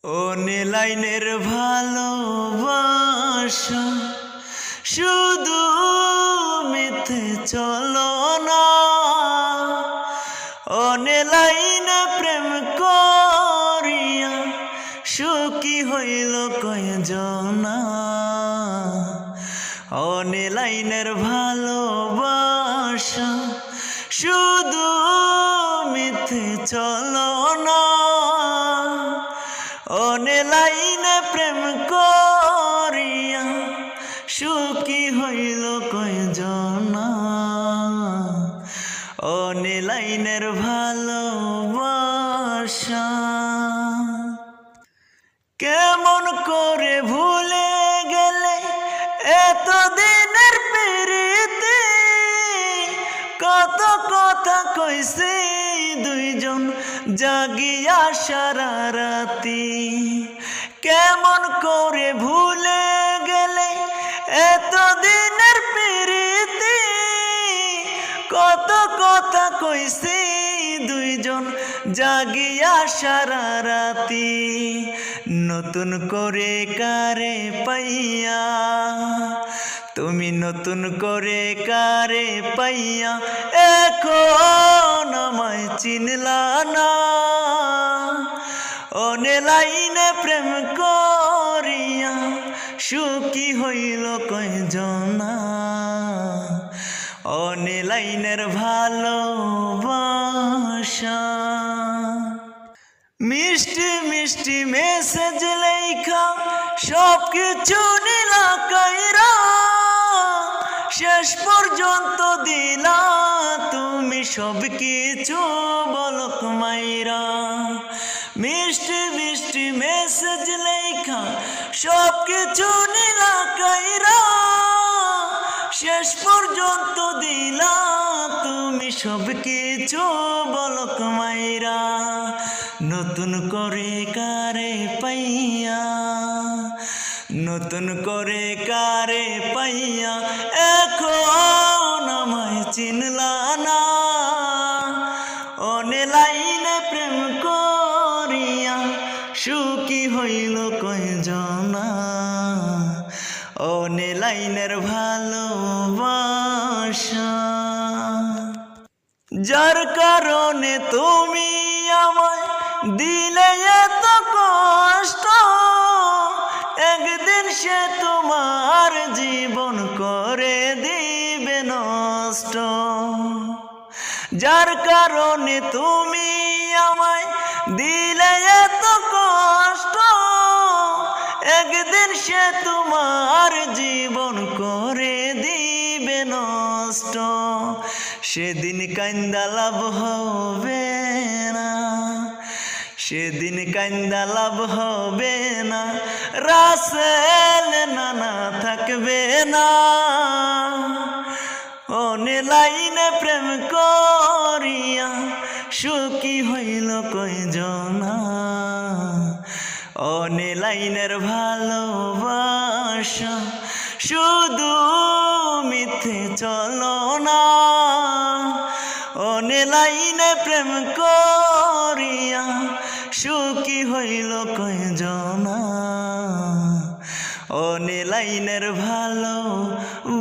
অনলাইনের ভালোবাসা শুধু মিথ্যে চলো না। অনলাইনে প্রেম করিয়া সুখী হইল কয়জনা। অনলাইনের ভালোবাসা শুধু মিথ্যে চলো না। অনলাইনে প্রেম করিয়া সুখী হইল কয়জনা। অনলাইনের ভালোবাসা কেমন করে ভুলে গেলে এতদিনের প্রীতি। কত কথা কইছে দুইজন জাগিয়া সারা রাতি। কেমন করে ভুলে গেলে এতদিনের প্রীতি। কত কথা কইছে দুইজন জাগিয়া সারা রাতি। নতুন করে কারে পাইয়া তুমি নতুন করে কারে পাইয়া এখন আমায় চিনলা না। অনলাইনে প্রেম করিয়া সুখী হইল কয়জনা। অনলাইনের ভালোবাসা মিষ্টি মিষ্টি মেসেজ লেখা সব কিছু নিলা কাইরা। শেষ পর্যন্ত দিলা তুমি সব কিছু বলক মাইরা। মিষ্টি মিষ্টি মেসেজ লেখা সব কিছু নিলা কাইরা। শেষ পর্যন্ত দিলা তুমি সব কিছু বলক মাইরা। নতুন করে কারে পাইয়া নতুন করে কারে পাইয়া এখন আমায় চিনলা না। অনলাইনে প্রেম করিয়া সুখী হইল কয়জনা। অনলাইনের ভালোবাসা যার কারণে তুমি আমায় দিলে এত কষ্ট। একদিন সে তোমার জীবন করে দিবে নষ্ট। যার কারণে তুমি আমায় দিলে এত কষ্ট। একদিন সে তোমার জীবন করে দিবে নষ্ট। সেদিন কান্দা লাভ হবে না, সেদিন কান্দা লাভ হবে না। রাসেল নানা থাকবে না। অনলাইনে প্রেম করিয়া সুখী হইল কয়জনা। অনলাইনের ভালোবাসা শুধু মিথ্যে চলো না। অনলাইনে প্রেম করিয়া সুখী হইল কয়জনা। অনলাইনের ভালোবাসা।